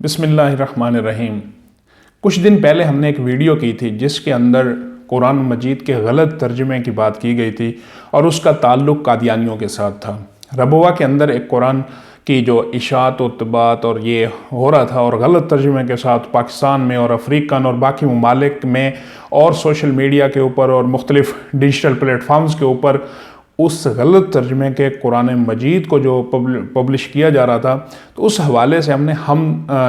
بسم اللہ الرحمن الرحیم۔ کچھ دن پہلے ہم نے ایک ویڈیو کی تھی جس کے اندر قرآن مجید کے غلط ترجمے کی بات کی گئی تھی اور اس کا تعلق قادیانیوں کے ساتھ تھا۔ ربوہ کے اندر ایک قرآن کی جو اشاعت و اتباعات اور یہ ہو رہا تھا اور غلط ترجمے کے ساتھ پاکستان میں اور افریقہ اور باقی ممالک میں اور سوشل میڈیا کے اوپر اور مختلف ڈیجیٹل پلیٹ فارمز کے اوپر اس غلط ترجمے کے قرآن مجید کو جو پبلش کیا جا رہا تھا، تو اس حوالے سے ہم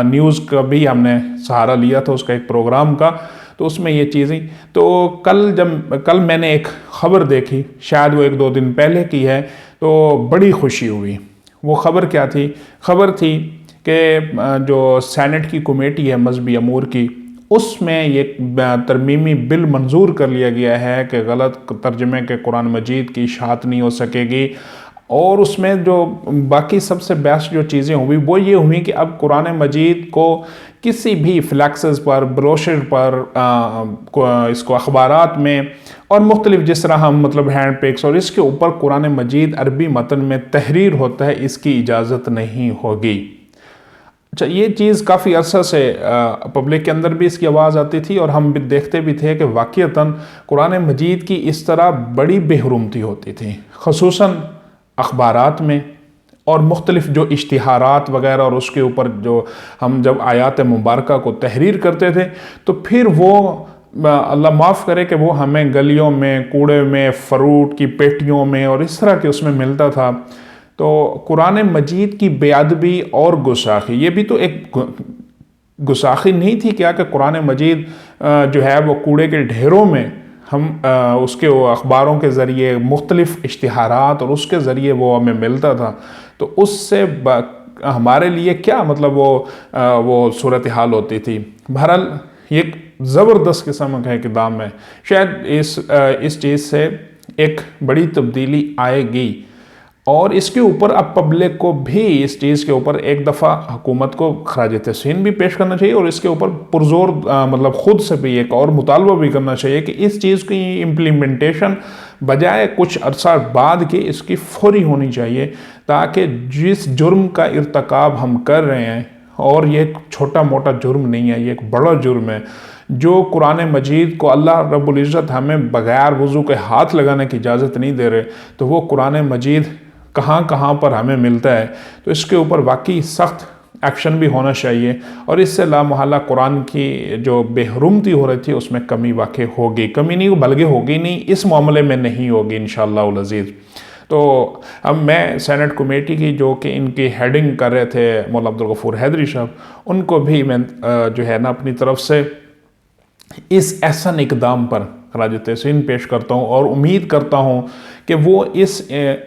نیوز کا بھی ہم نے سہارا لیا تھا، اس کا ایک پروگرام کا۔ تو اس میں یہ چیزیں تو کل میں نے ایک خبر دیکھی، شاید وہ 1-2 دن پہلے کی ہے، تو بڑی خوشی ہوئی۔ وہ خبر کیا تھی؟ خبر تھی کہ جو سینٹ کی کمیٹی ہے مذہبی امور کی، اس میں یہ ترمیمی بل منظور کر لیا گیا ہے کہ غلط ترجمے کے قرآن مجید کی اشاعت نہیں ہو سکے گی۔ اور اس میں جو باقی سب سے بیسٹ جو چیزیں ہوئی وہ یہ ہوئی کہ اب قرآن مجید کو کسی بھی فلیکسز پر، بروشر پر، اس کو اخبارات میں اور مختلف جس طرح ہم ہینڈ پکس اور اس کے اوپر قرآن مجید عربی متن میں تحریر ہوتا ہے، اس کی اجازت نہیں ہوگی۔ اچھا، یہ چیز کافی عرصہ سے پبلک کے اندر بھی اس کی آواز آتی تھی اور ہم بھی دیکھتے بھی تھے کہ واقعتاً قرآن مجید کی اس طرح بڑی بے حرمتی ہوتی تھی، خصوصاً اخبارات میں اور مختلف جو اشتہارات وغیرہ، اور اس کے اوپر جو ہم جب آیات مبارکہ کو تحریر کرتے تھے تو پھر وہ اللہ معاف کرے کہ وہ ہمیں گلیوں میں، کوڑے میں، فروٹ کی پیٹیوں میں اور اس طرح کے اس میں ملتا تھا۔ تو قرآن مجید کی بے ادبی اور گستاخی، یہ بھی تو ایک گستاخی نہیں تھی کیا کہ قرآن مجید جو ہے وہ کوڑے کے ڈھیروں میں ہم اس کے اخباروں کے ذریعے، مختلف اشتہارات اور اس کے ذریعے وہ ہمیں ملتا تھا، تو اس سے ہمارے لیے کیا وہ صورتحال ہوتی تھی۔ بہرحال یہ ایک زبردست قسم کا اقدام ہے، شاید اس چیز سے ایک بڑی تبدیلی آئے گی، اور اس کے اوپر اب پبلک کو بھی اس چیز کے اوپر ایک دفعہ حکومت کو خراج تحسین بھی پیش کرنا چاہیے اور اس کے اوپر پرزور خود سے بھی ایک اور مطالبہ بھی کرنا چاہیے کہ اس چیز کی امپلیمنٹیشن بجائے کچھ عرصہ بعد کی اس کی فوری ہونی چاہیے، تاکہ جس جرم کا ارتکاب ہم کر رہے ہیں، اور یہ ایک چھوٹا موٹا جرم نہیں ہے، یہ ایک بڑا جرم ہے، جو قرآن مجید کو اللہ رب العزت ہمیں بغیر وضو کے ہاتھ لگانے کی اجازت نہیں دے رہے، تو وہ قرآن مجید کہاں پر ہمیں ملتا ہے، تو اس کے اوپر واقعی سخت ایکشن بھی ہونا چاہیے، اور اس سے لا محالہ قرآن کی جو بے حرمتی ہو رہی تھی اس میں کمی واقع ہوگی، کمی نہیں بلکہ ہوگی نہیں، اس معاملے میں نہیں ہوگی انشاءاللہ العزیز۔ تو اب میں سینٹ کمیٹی کی جو کہ ان کی ہیڈنگ کر رہے تھے مولانا عبدالغفور حیدری صاحب، ان کو بھی میں جو ہے اپنی طرف سے اس احسن اقدام پر خراج تحسین پیش کرتا ہوں اور امید کرتا ہوں کہ وہ اس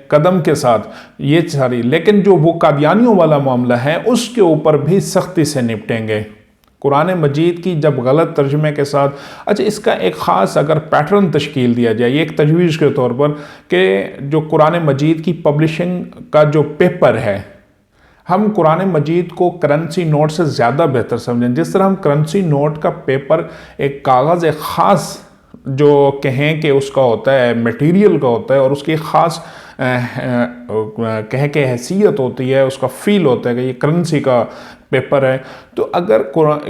قدم کے ساتھ یہ ساری، لیکن جو وہ قادیانیوں والا معاملہ ہے اس کے اوپر بھی سختی سے نپٹیں گے۔ قرآن مجید کی جب غلط ترجمے کے ساتھ، اچھا اس کا ایک خاص اگر پیٹرن تشکیل دیا جائے، یہ ایک تجویز کے طور پر، کہ جو قرآن مجید کی پبلشنگ کا جو پیپر ہے، ہم قرآن مجید کو کرنسی نوٹ سے زیادہ بہتر سمجھیں۔ جس طرح ہم کرنسی نوٹ کا پیپر، ایک کاغذ ایک خاص جو کہیں کہ اس کا ہوتا ہے میٹیریل کا ہوتا ہے اور اس کی خاص کہیں کہ حیثیت ہوتی ہے، اس کا فیل ہوتا ہے کہ یہ کرنسی کا پیپر ہے، تو اگر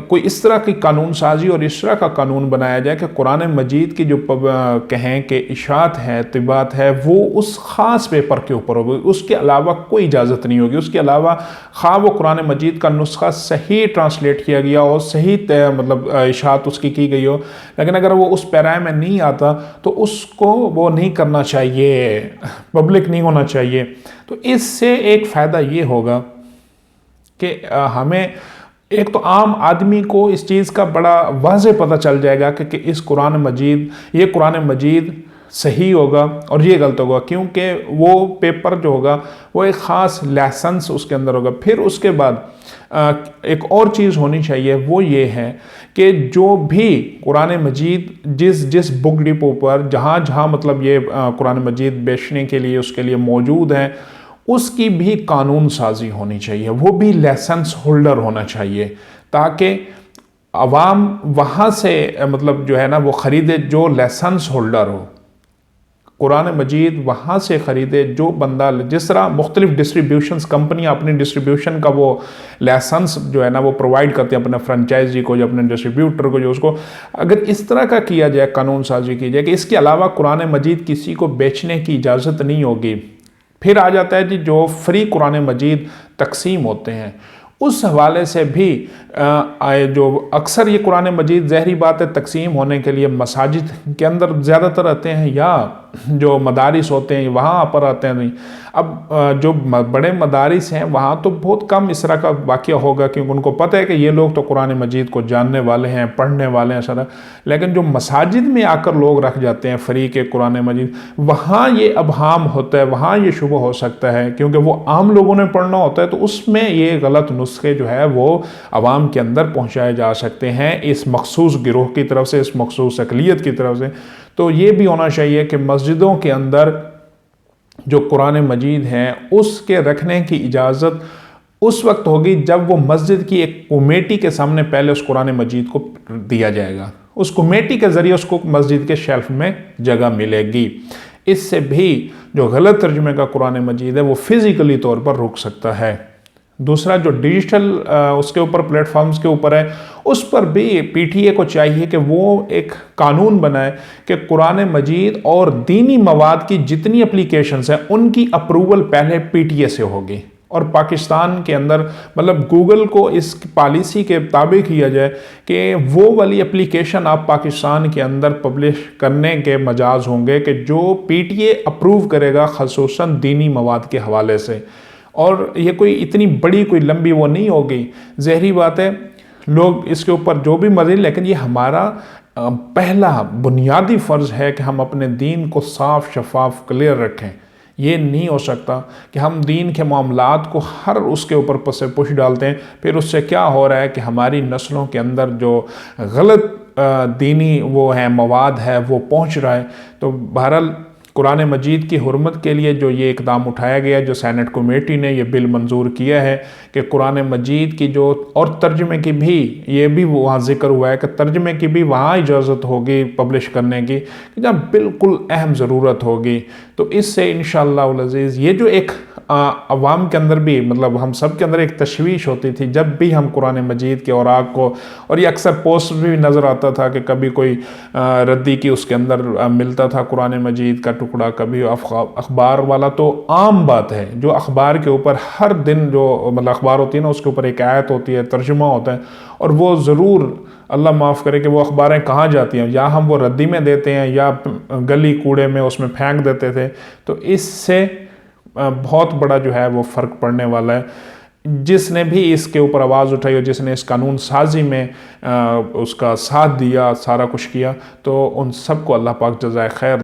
کوئی اس طرح کی قانون سازی اور اس طرح کا قانون بنایا جائے کہ قرآن مجید کی جو کہیں کہ اشاعت ہے، اتباعات ہے، وہ اس خاص پیپر کے اوپر ہوگی، اس کے علاوہ کوئی اجازت نہیں ہوگی، اس کے علاوہ خواہ وہ قرآن مجید کا نسخہ صحیح ٹرانسلیٹ کیا گیا ہو، صحیح اشاعت اس کی گئی ہو، لیکن اگر وہ اس پیرائے میں نہیں آتا تو اس کو وہ نہیں کرنا چاہیے، پبلک نہیں ہونا چاہیے۔ تو اس سے ایک فائدہ یہ ہوگا کہ ہمیں ایک تو عام آدمی کو اس چیز کا بڑا واضح پتہ چل جائے گا کہ یہ قرآن مجید صحیح ہوگا اور یہ غلط ہوگا، کیونکہ وہ پیپر جو ہوگا وہ ایک خاص لائسنس اس کے اندر ہوگا۔ پھر اس کے بعد ایک اور چیز ہونی چاہیے، وہ یہ ہے کہ جو بھی قرآن مجید جس بک ڈپو پر جہاں یہ قرآن مجید بیچنے کے لیے اس کے لیے موجود ہیں، اس کی بھی قانون سازی ہونی چاہیے، وہ بھی لائسنس ہولڈر ہونا چاہیے، تاکہ عوام وہاں سے جو ہے نا وہ خریدے جو لائسنس ہولڈر ہو۔ قرآن مجید وہاں سے خریدے جو بندہ، جس طرح مختلف ڈسٹریبیوشنز کمپنیاں اپنی ڈسٹریبیوشن کا وہ لائسنس جو ہے نا وہ پرووائڈ کرتے ہیں اپنے فرنچائزی کو، جو اپنے ڈسٹریبیوٹر کو، جو اس کو اگر اس طرح کا کیا جائے، قانون سازی کی جائے کہ اس کے علاوہ قرآن مجید کسی کو بیچنے کی اجازت نہیں ہوگی۔ پھر آ جاتا ہے جی جو فری قرآن مجید تقسیم ہوتے ہیں، اس حوالے سے بھی جو اکثر یہ قرآن مجید ظاہری بات ہے تقسیم ہونے کے لیے مساجد کے اندر زیادہ تر آتے ہیں یا جو مدارس ہوتے ہیں وہاں پر آتے ہیں۔ اب جو بڑے مدارس ہیں وہاں تو بہت کم اس طرح کا واقعہ ہوگا کیونکہ ان کو پتہ ہے کہ یہ لوگ تو قرآن مجید کو جاننے والے ہیں، پڑھنے والے ہیں سارا، لیکن جو مساجد میں آ کر لوگ رکھ جاتے ہیں فری کے قرآن مجید، وہاں یہ ابہام ہوتا ہے، وہاں یہ شبہ ہو سکتا ہے کیونکہ وہ عام لوگوں نے پڑھنا ہوتا ہے، تو اس میں یہ غلط نسخے جو ہے وہ عوام کے اندر پہنچائے جا سکتے ہیں اس مخصوص گروہ کی طرف سے، اس مخصوص اقلیت کی طرف سے۔ تو یہ بھی ہونا چاہیے کہ مسجدوں کے اندر جو قرآن مجید ہے اس کے رکھنے کی اجازت اس وقت ہوگی جب وہ مسجد کی ایک کمیٹی کے سامنے پہلے اس قرآن مجید کو دیا جائے گا، اس کمیٹی کے ذریعے اس کو مسجد کے شیلف میں جگہ ملے گی۔ اس سے بھی جو غلط ترجمے کا قرآن مجید ہے وہ فزیکلی طور پر رک سکتا ہے۔ دوسرا جو ڈیجیٹل اس کے اوپر پلیٹ فارمز کے اوپر ہے، اس پر بھی پی ٹی اے کو چاہیے کہ وہ ایک قانون بنائے کہ قرآن مجید اور دینی مواد کی جتنی اپلیکیشنز ہیں ان کی اپروول پہلے پی ٹی اے سے ہوگی، اور پاکستان کے اندر مطلب گوگل کو اس پالیسی کے تابع کیا جائے کہ وہ والی اپلیکیشن آپ پاکستان کے اندر پبلش کرنے کے مجاز ہوں گے کہ جو پی ٹی اے اپروو کرے گا، خصوصاً دینی مواد کے حوالے سے۔ اور یہ کوئی اتنی بڑی کوئی لمبی وہ نہیں ہوگی، ظاہری بات ہے لوگ اس کے اوپر جو بھی مرضی، لیکن یہ ہمارا پہلا بنیادی فرض ہے کہ ہم اپنے دین کو صاف شفاف کلیئر رکھیں۔ یہ نہیں ہو سکتا کہ ہم دین کے معاملات کو ہر اس کے اوپر پس پش ڈالتے ہیں، پھر اس سے کیا ہو رہا ہے کہ ہماری نسلوں کے اندر جو غلط دینی وہ ہے مواد ہے وہ پہنچ رہا ہے۔ تو بہرحال قرآن مجید کی حرمت کے لیے جو یہ اقدام اٹھایا گیا، جو سینٹ کمیٹی نے یہ بل منظور کیا ہے کہ قرآن مجید کی جو اور ترجمے کی بھی یہ بھی وہاں ذکر ہوا ہے کہ ترجمے کی بھی وہاں اجازت ہوگی پبلش کرنے کی جب بالکل اہم ضرورت ہوگی۔ تو اس سے انشاءاللہ العزیز یہ جو ایک عوام کے اندر بھی مطلب ہم سب کے اندر ایک تشویش ہوتی تھی جب بھی ہم قرآن مجید کے اوراق کو، اور یہ اکثر پوسٹ بھی نظر آتا تھا کہ کبھی کوئی ردی کی اس کے اندر ملتا تھا قرآن مجید کا ٹکڑا، کبھی اخبار والا، تو عام بات ہے جو اخبار کے اوپر ہر دن جو مطلب اخبار ہوتی ہے نا اس کے اوپر ایک آیت ہوتی ہے، ترجمہ ہوتا ہے، اور وہ ضرور اللہ معاف کرے کہ وہ اخباریں کہاں جاتی ہیں، یا ہم وہ ردی میں دیتے ہیں یا گلی کوڑے میں اس میں پھینک دیتے تھے۔ تو اس سے بہت بڑا جو ہے وہ فرق پڑنے والا ہے۔ جس نے بھی اس کے اوپر آواز اٹھائی اور جس نے اس قانون سازی میں اس کا ساتھ دیا، سارا کچھ کیا، تو ان سب کو اللہ پاک جزائے خیر